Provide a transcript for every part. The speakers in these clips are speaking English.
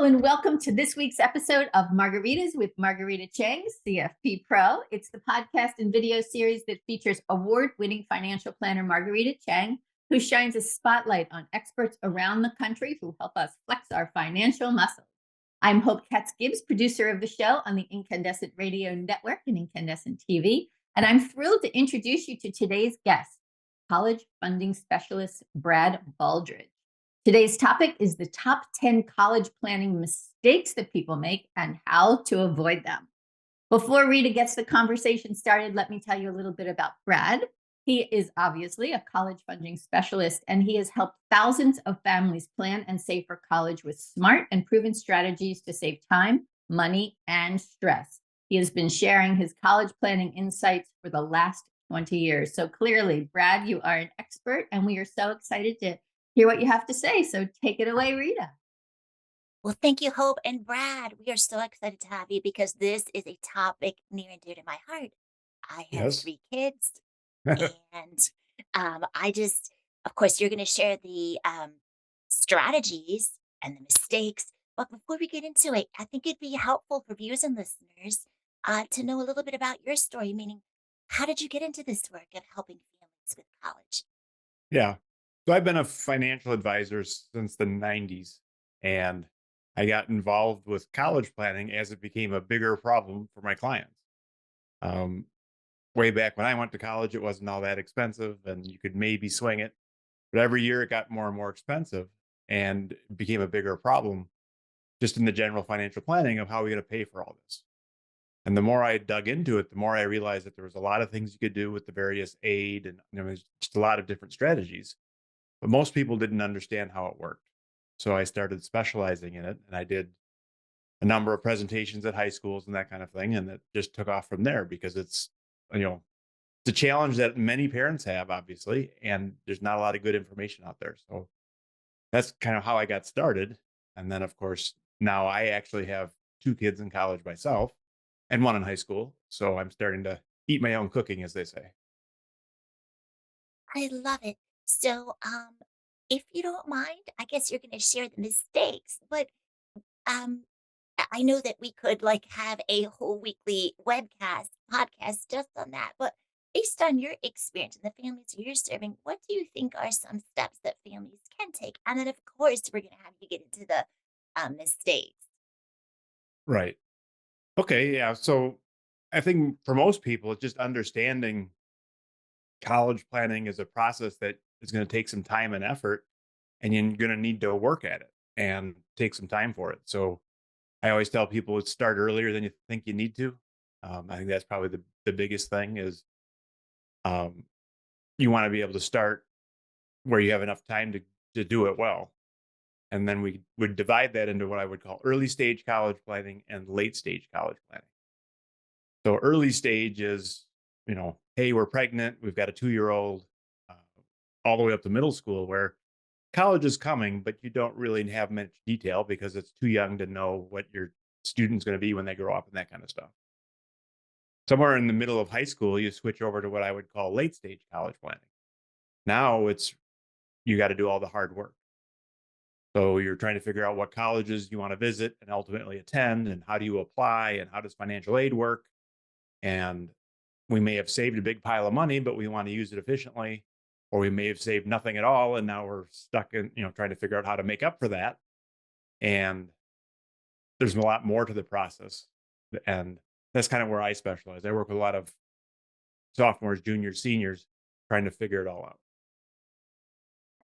Hello and welcome to this week's episode of Margaritas with Marguerita Cheng, CFP Pro. It's the podcast and video series that features award-winning financial planner Marguerita Cheng, who shines a spotlight on experts around the country who help us flex our financial muscles. I'm Hope Katz-Gibbs, producer of the show on the Incandescent Radio Network and Incandescent TV, and I'm thrilled to introduce you to today's guest, college funding specialist Brad Baldridge. Today's topic is the top 10 college planning mistakes that people make and how to avoid them. Before Rita gets the conversation started, let me tell you a little bit about Brad. He is obviously a college funding specialist, and he has helped thousands of families plan and save for college with smart and proven strategies to save time, money, and stress. He has been sharing his college planning insights for the last 20 years. So clearly, Brad, you are an expert, and we are so excited to hear what you have to say. So take it away, Rita. Well, thank you, Hope and Brad. We are so excited to have you because this is a topic near and dear to my heart. I have Yes. 3 kids, and of course, you're going to share the strategies and the mistakes. But before we get into it, I think it'd be helpful for viewers and listeners to know a little bit about your story, meaning, how did you get into this work of helping families with college? Yeah. So I've been a financial advisor since the 90s, and I got involved with college planning as it became a bigger problem for my clients. Um, Way back when I went to college, it wasn't all that expensive and you could maybe swing it. But every year it got more and more expensive and it became a bigger problem just in the general financial planning of how are we going to pay for all this. And the more I dug into it, the more I realized that there was a lot of things you could do with the various aid and there was just a lot of different strategies. But most people didn't understand how it worked. So I started specializing in it and I did a number of presentations at high schools and that kind of thing. And it just took off from there because you know, it's a challenge that many parents have, obviously, and there's not a lot of good information out there. So that's kind of how I got started. And then, of course, now I actually have 2 kids in college myself and one in high school. So I'm starting to eat my own cooking, as they say. I love it. So, if you don't mind, I guess you're going to share the mistakes, but um, I know that we could like have a whole weekly podcast just on that. But based on your experience and the families you're serving, what do you think are some steps that families can take? And then, of course, we're going to have you get into the mistakes. Right. Okay. Yeah. So I think for most people, it's just understanding college planning is a process that is going to take some time and effort, and you're going to need to work at it and take some time for it. So I always tell people to start earlier than you think you need to. I think that's probably the biggest thing is um, you want to be able to start where you have enough time to do it well. And then we would divide that into what I would call early stage college planning and late stage college planning. So early stage is, hey, we're pregnant, we've got a 2-year old, uh, all the way up to middle school where college is coming, but you don't really have much detail because it's too young to know what your student's going to be when they grow up and that kind of stuff. Somewhere in the middle of high school, you switch over to what I would call late stage college planning. Now it's you got to do all the hard work. So you're trying to figure out what colleges you want to visit and ultimately attend, and how do you apply, and how does financial aid work? And we may have saved a big pile of money, but we want to use it efficiently, or we may have saved nothing at all, and now we're stuck in, trying to figure out how to make up for that. And there's a lot more to the process, and that's kind of where I specialize. I work with a lot of sophomores, juniors, seniors, trying to figure it all out.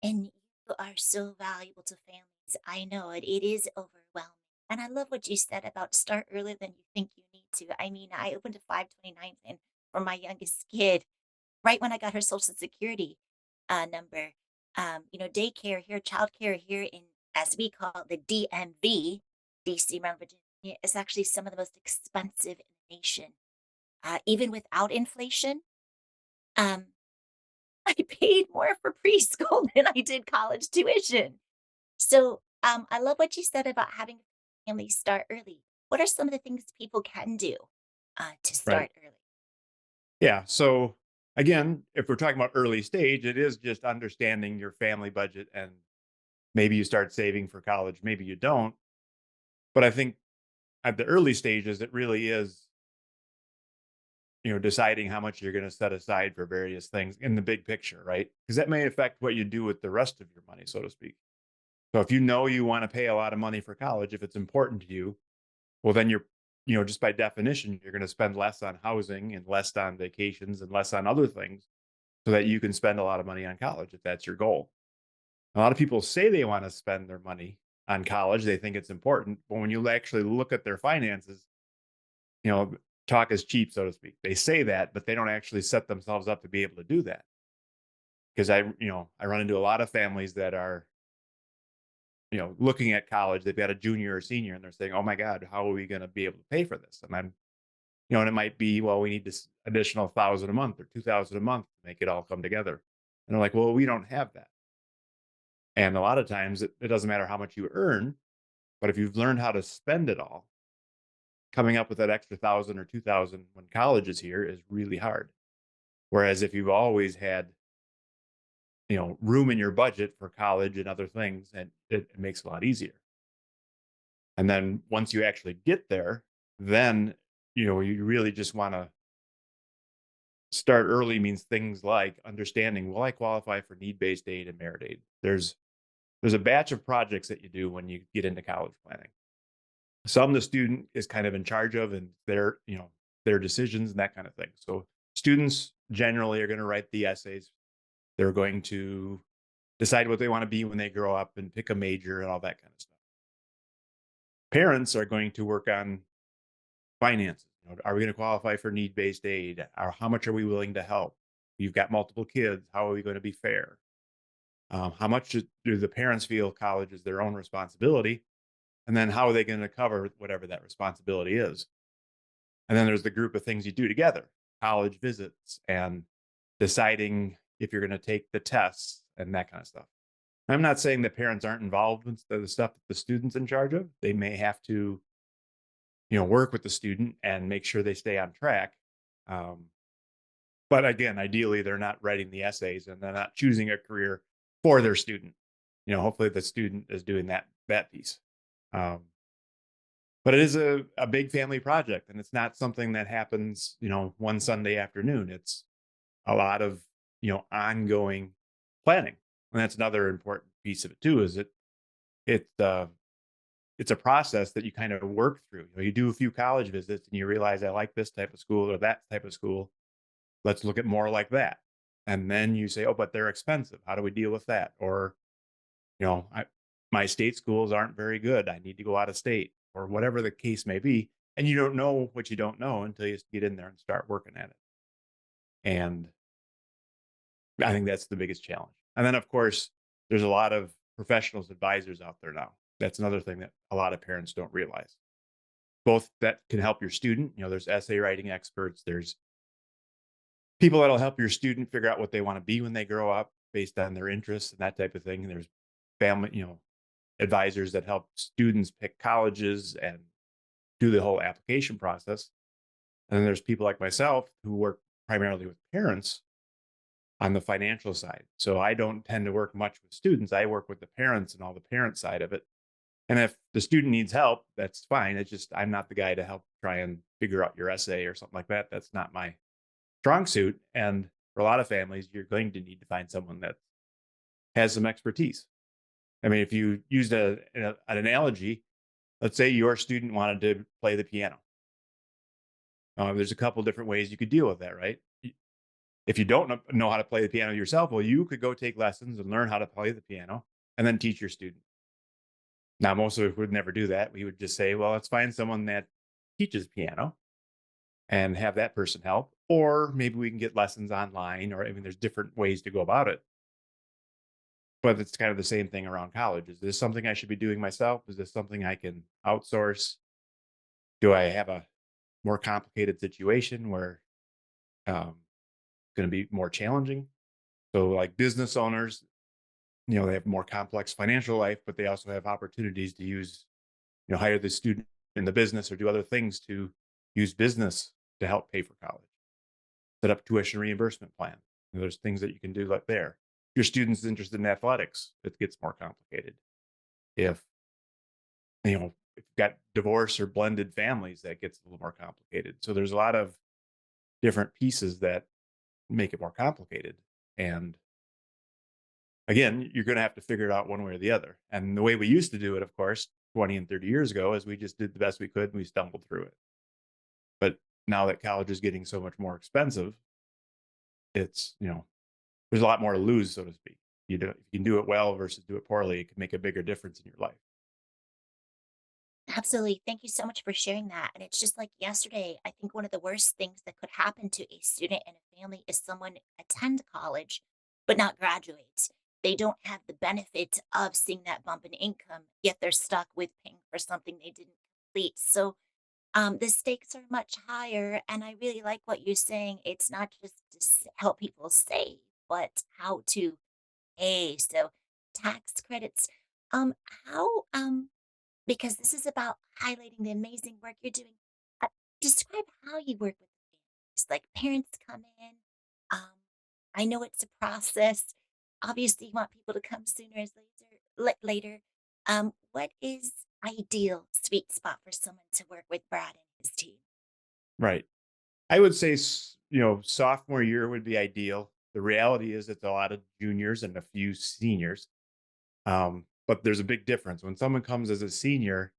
And you are so valuable to families. I know it. It is overwhelming. And I love what you said about start earlier than you think you need to. I mean, I opened a 529 plan for my youngest kid right when I got her social security number. Daycare here, childcare here in, as we call it, the DMV, DC, Maryland, Virginia, is actually some of the most expensive in the nation. Even without inflation, um, I paid more for preschool than I did college tuition. So, I love what you said about having families start early. What are some of the things people can do to Right. start early? Yeah. So again, if we're talking about early stage, it is just understanding your family budget, and maybe you start saving for college, maybe you don't. But I think at the early stages, it really is, deciding how much you're going to set aside for various things in the big picture, right? Because that may affect what you do with the rest of your money, so to speak. So if you know you want to pay a lot of money for college, if it's important to you, well, then you're, just by definition, you're going to spend less on housing and less on vacations and less on other things so that you can spend a lot of money on college if that's your goal. A lot of people say they want to spend their money on college. They think it's important. But when you actually look at their finances, you know, talk is cheap, so to speak. They say that, but they don't actually set themselves up to be able to do that. Because I run into a lot of families that are, looking at college. They've got a junior or senior, and they're saying, "Oh my God, how are we going to be able to pay for this?" And and it might be, well, we need this additional 1,000 a month or 2,000 a month to make it all come together. And they're like, "Well, we don't have that." And a lot of times, it doesn't matter how much you earn, but if you've learned how to spend it all, coming up with that extra 1,000 or 2,000 when college is here is really hard. Whereas if you've always had, room in your budget for college and other things, and it makes it a lot easier. And then once you actually get there, then, you really just want to start early means things like understanding, will I qualify for need-based aid and merit aid? There's a batch of projects that you do when you get into college planning. Some the student is kind of in charge of and their decisions and that kind of thing. So students generally are going to write the essays. They're going to decide what they want to be when they grow up and pick a major and all that kind of stuff. Parents are going to work on finances. Are we going to qualify for need-based aid? Or how much are we willing to help? You've got multiple kids. How are we going to be fair? How much do the parents feel college is their own responsibility? And then how are they going to cover whatever that responsibility is? And then there's the group of things you do together, college visits and deciding if you're going to take the tests and that kind of stuff. I'm not saying that parents aren't involved in the stuff that the student's in charge of. They may have to, work with the student and make sure they stay on track. But again, ideally, they're not writing the essays and they're not choosing a career for their student. Hopefully the student is doing that piece. But it is a big family project, and it's not something that happens, one Sunday afternoon. It's a lot of, ongoing planning. And that's another important piece of it too, is it's a process that you kind of work through. You do a few college visits and you realize I like this type of school or that type of school. Let's look at more like that. And then you say, oh, but they're expensive. How do we deal with that? Or, my state schools aren't very good. I need to go out of state or whatever the case may be. And you don't know what you don't know until you get in there and start working at it. And I think that's the biggest challenge. And then, of course, there's a lot of professionals, advisors out there now. That's another thing that a lot of parents don't realize. Both that can help your student. There's essay writing experts. There's people that'll help your student figure out what they want to be when they grow up based on their interests and that type of thing. And there's family, advisors that help students pick colleges and do the whole application process. And then there's people like myself who work primarily with parents on the financial side. So I don't tend to work much with students. I work with the parents and all the parent side of it. And if the student needs help, that's fine. It's just, I'm not the guy to help try and figure out your essay or something like that. That's not my strong suit. And for a lot of families, you're going to need to find someone that has some expertise. I mean, if you used an analogy, let's say your student wanted to play the piano. There's a couple different ways you could deal with that, right? If you don't know how to play the piano yourself, well, you could go take lessons and learn how to play the piano and then teach your student. Now, most of us would never do that. We would just say, well, let's find someone that teaches piano and have that person help. Or maybe we can get lessons online, or there's different ways to go about it. But it's kind of the same thing around college. Is this something I should be doing myself? Is this something I can outsource? Do I have a more complicated situation where it's going to be more challenging? So like business owners, they have more complex financial life, but they also have opportunities to use, hire the student in the business or do other things to use business to help pay for college. Set up tuition reimbursement plan. There's things that you can do like there. If your student's interested in athletics, it gets more complicated. If if you've got divorce or blended families, that gets a little more complicated. So there's a lot of different pieces that make it more complicated. And again, you're going to have to figure it out one way or the other. And the way we used to do it, of course, 20 and 30 years ago, is we just did the best we could and we stumbled through it. But now that college is getting so much more expensive, it's, there's a lot more to lose, so to speak. If you can do it well versus do it poorly, it can make a bigger difference in your life. Absolutely. Thank you so much for sharing that. And it's just like yesterday, I think one of the worst things that could happen to a student and a family is someone attend college but not graduate. They don't have the benefit of seeing that bump in income, yet they're stuck with paying for something they didn't complete. So the stakes are much higher. And I really like what you're saying. It's not just to help people save, but how to pay. So tax credits. Um, how because this is about highlighting the amazing work you're doing. Uh, Describe how you work with the families. Like parents come in. Um, I know it's a process. Obviously, you want people to come sooner as later. What is ideal sweet spot for someone to work with Brad and his team? Right. I would say, sophomore year would be ideal. The reality is it's a lot of juniors and a few seniors. But there's a big difference. When someone comes as a senior,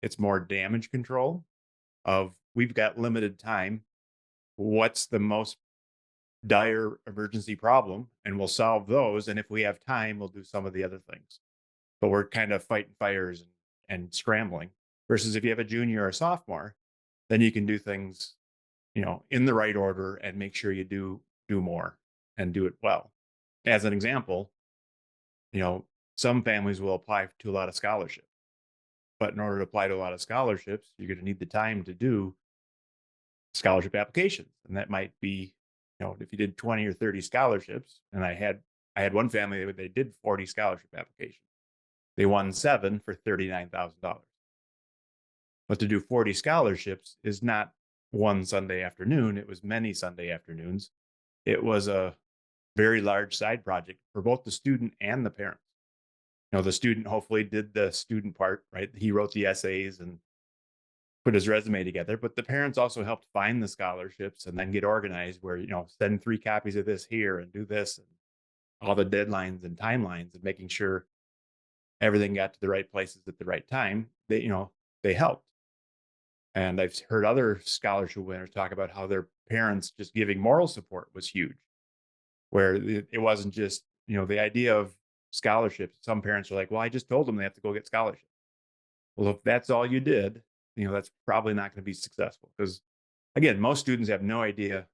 it's more damage control of we've got limited time. What's the most dire emergency problem? And we'll solve those. And if we have time, we'll do some of the other things. But we're kind of fighting fires and scrambling. Versus if you have a junior or a sophomore, then you can do things, in the right order and make sure you do more and do it well. As an example, you know, some families will apply to a lot of scholarships, but in order to apply to a lot of scholarships, you're going to need the time to do scholarship applications. And that might be, if you did 20 or 30 scholarships, and I had one family that they did 40 scholarship applications. They won 7 for $39,000. But to do 40 scholarships is not one Sunday afternoon, it was many Sunday afternoons. It was a very large side project for both the student and the parents. The student hopefully did the student part, right? He wrote the essays and put his resume together, but the parents also helped find the scholarships and then get organized where, send 3 copies of this here and do this and all the deadlines and timelines and making sure everything got to the right places at the right time. They helped. And I've heard other scholarship winners talk about how their parents just giving moral support was huge, where it wasn't just, the idea of scholarships. Some parents are like, well, I just told them they have to go get scholarships. Well, if that's all you did, that's probably not going to be successful because, again, most students have no idea.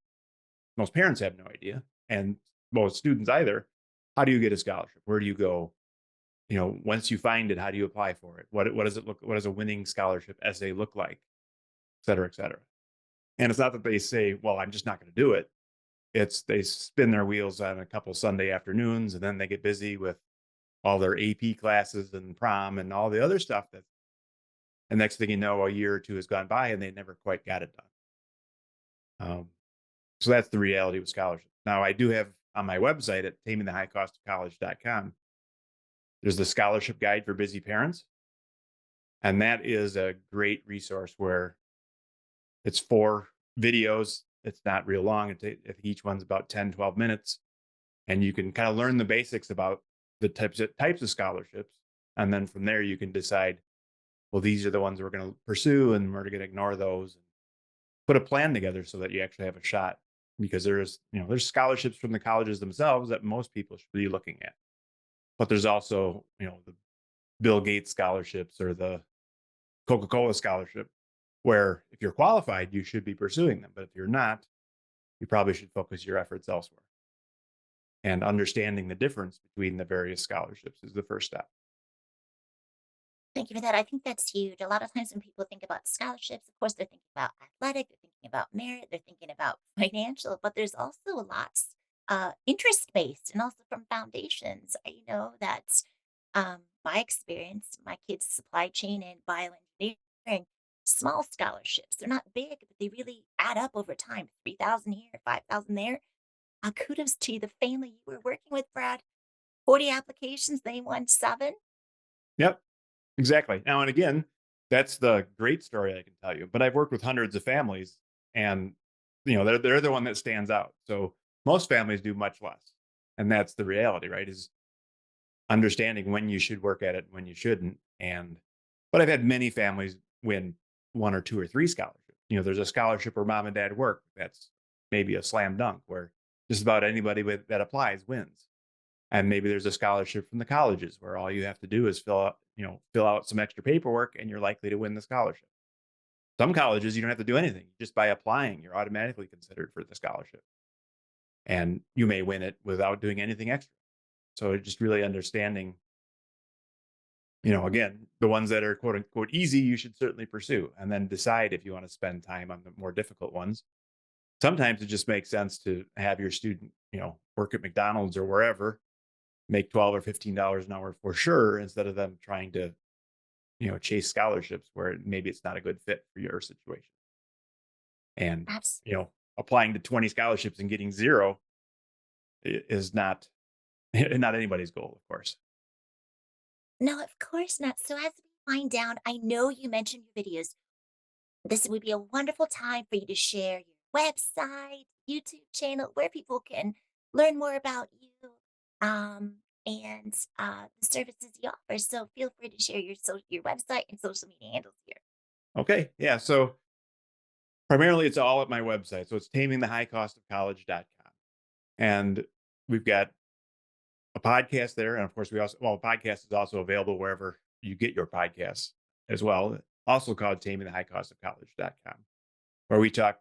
Most parents have no idea. And most students either. How do you get a scholarship? Where do you go? Once you find it, how do you apply for it? What does it look? What does a winning scholarship essay look like? Et cetera, et cetera. And it's not that they say, well, I'm just not going to do it. It's they spin their wheels on a couple Sunday afternoons and then they get busy with all their AP classes and prom and all the other stuff and next thing you know, a year or two has gone by and they never quite got it done. So that's the reality with scholarships. Now I do have on my website at tamingthehighcostofcollege.com, there's the scholarship guide for busy parents. And that is a great resource where it's 4 videos. It's not real long. I think each one's about 10, 12 minutes. And you can kind of learn the basics about the types of scholarships. And then from there, you can decide, well, these are the ones we're going to pursue and we're going to ignore those. And put a plan together so that you actually have a shot. Because there's scholarships from the colleges themselves that most people should be looking at. But there's also, the Bill Gates scholarships or the Coca-Cola scholarship, where if you're qualified, you should be pursuing them. But if you're not, you probably should focus your efforts elsewhere. And understanding the difference between the various scholarships is the first step. Thank you for that. I think that's huge. A lot of times when people think about scholarships, of course, they're thinking about athletic, they're thinking about merit, they're thinking about financial, but there's also lots interest based and also from foundations. I know that my experience, my kids' supply chain and bioengineering, small scholarships. They're not big, but they really add up over time. 3,000 here, 5,000 there. Kudos to the family you were working with, Brad. 40 applications, they won 7. Yep, exactly. Now and again, That's the great story I can tell you. But I've worked with hundreds of families, and they're the one that stands out. So most families do much less, and that's the reality, right? Is understanding when you should work at it, and when you shouldn't. But I've had many families win one or two or three scholarships. There's a scholarship where mom and dad work. That's maybe a slam dunk where just about anybody that applies wins. And maybe there's a scholarship from the colleges where all you have to do is fill out some extra paperwork and you're likely to win the scholarship. Some colleges, you don't have to do anything. Just by applying, you're automatically considered for the scholarship. And you may win it without doing anything extra. So just really understanding, again, the ones that are quote unquote easy, you should certainly pursue, and then decide if you want to spend time on the more difficult ones. Sometimes it just makes sense to have your student, work at McDonald's or wherever, make $12 or $15 an hour for sure, instead of them trying to, chase scholarships where maybe it's not a good fit for your situation. And, Absolutely. Applying to 20 scholarships and getting zero is not not anybody's goal, of course. No, of course not. So as we wind down, I know you mentioned your videos. This would be a wonderful time for you to share your website, YouTube channel, where people can learn more about you, and the services you offer. So feel free to share your website and social media handles here. Okay. Yeah. So primarily it's all at my website. So it's tamingthehighcostofcollege.com. And we've got a podcast there. And of course, the podcast is also available wherever you get your podcasts as well. Also called tamingthehighcostofcollege.com, where we talk,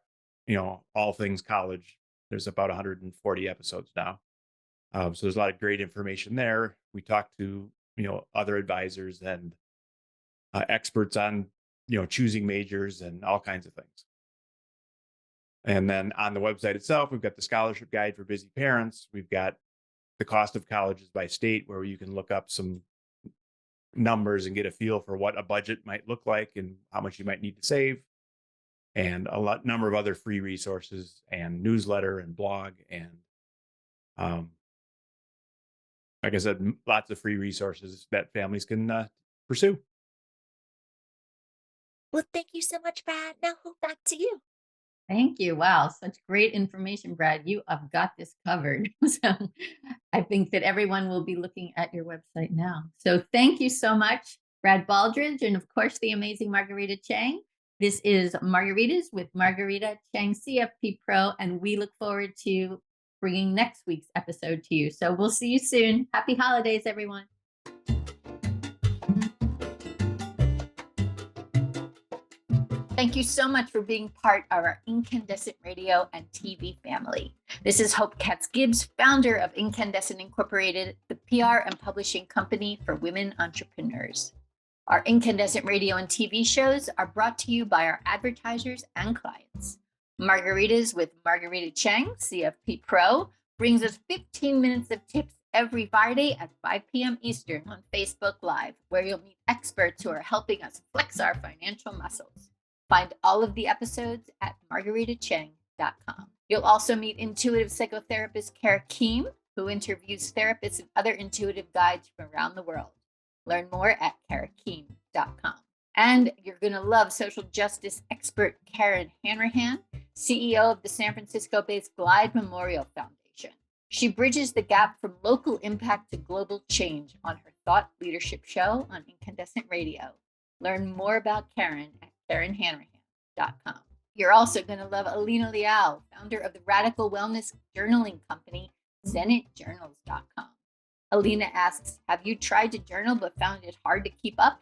all things college. There's about 140 episodes now. So there's a lot of great information there. We talk to, other advisors and experts on, choosing majors and all kinds of things. And then on the website itself, we've got the scholarship guide for busy parents. We've got the cost of colleges by state, where you can look up some numbers and get a feel for what a budget might look like and how much you might need to save, and number of other free resources and newsletter and blog and like I said, lots of free resources that families can pursue. Well, thank you so much, Brad. Now, back to you. Thank you. Wow, such great information, Brad. You have got this covered. So I think that everyone will be looking at your website now. So thank you so much, Brad Baldridge, and of course, the amazing Marguerita Cheng. This is Margaritas with Marguerita Cheng, CFP Pro, and we look forward to bringing next week's episode to you. So we'll see you soon. Happy holidays, everyone. Thank you so much for being part of our Incandescent Radio and TV family. This is Hope Katz-Gibbs, founder of Incandescent Incorporated, the PR and publishing company for women entrepreneurs. Our Incandescent Radio and TV shows are brought to you by our advertisers and clients. Margaritas with Marguerita Cheng, CFP Pro, brings us 15 minutes of tips every Friday at 5 p.m. Eastern on Facebook Live, where you'll meet experts who are helping us flex our financial muscles. Find all of the episodes at margaritacheng.com. You'll also meet intuitive psychotherapist Kara Keem, who interviews therapists and other intuitive guides from around the world. Learn more at karakeem.com. And you're going to love social justice expert Karen Hanrahan, CEO of the San Francisco-based Glide Memorial Foundation. She bridges the gap from local impact to global change on her Thought Leadership Show on Incandescent Radio. Learn more about Karen at KarenHanrahan.com. You're also going to love Alina Liao, founder of the radical wellness journaling company, ZenitJournals.com. Alina asks, have you tried to journal but found it hard to keep up?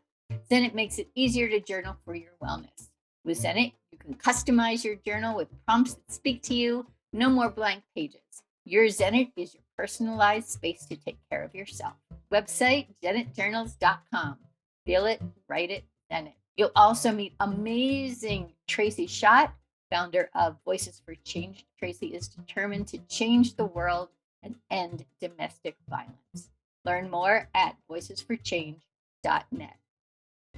Zenit makes it easier to journal for your wellness. With Zenit, you can customize your journal with prompts that speak to you. No more blank pages. Your Zenit is your personalized space to take care of yourself. Website, ZenitJournals.com. Feel it, write it, Zenit. You'll also meet amazing Tracy Schott, founder of Voices for Change. Tracy is determined to change the world and end domestic violence. Learn more at voicesforchange.net.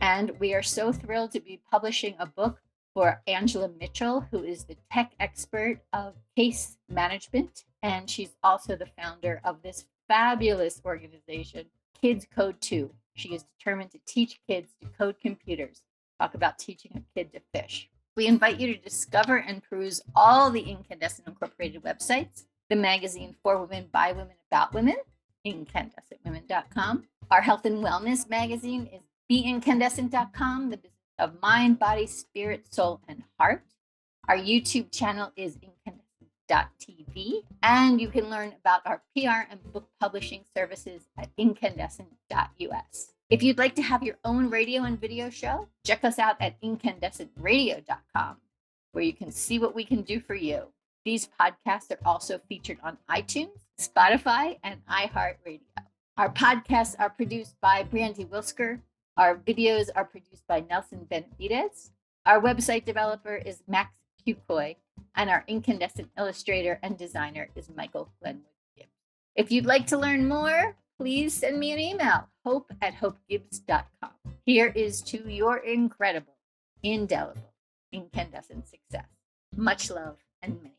And we are so thrilled to be publishing a book for Angela Mitchell, who is the tech expert of case management. And she's also the founder of this fabulous organization, Kids Code 2. She is determined to teach kids to code computers. talk about teaching a kid to fish. We invite you to discover and peruse all the Incandescent Incorporated websites, the magazine for women, by women, about women, incandescentwomen.com. Our health and wellness magazine is beincandescent.com, the business of mind, body, spirit, soul, and heart. Our YouTube channel is incandescent.tv, and you can learn about our PR and book publishing services at incandescent.us. If you'd like to have your own radio and video show, check us out at incandescentradio.com, where you can see what we can do for you. These podcasts are also featured on iTunes, Spotify, and iHeartRadio. Our podcasts are produced by Brandy Wilsker. Our videos are produced by Nelson Benavides. Our website developer is Max Kukoy, and our incandescent illustrator and designer is Michael Glenwood Gibbs. If you'd like to learn more, please send me an email, hope@hopegibbs.com. Here is to your incredible, indelible, incandescent success. Much love and many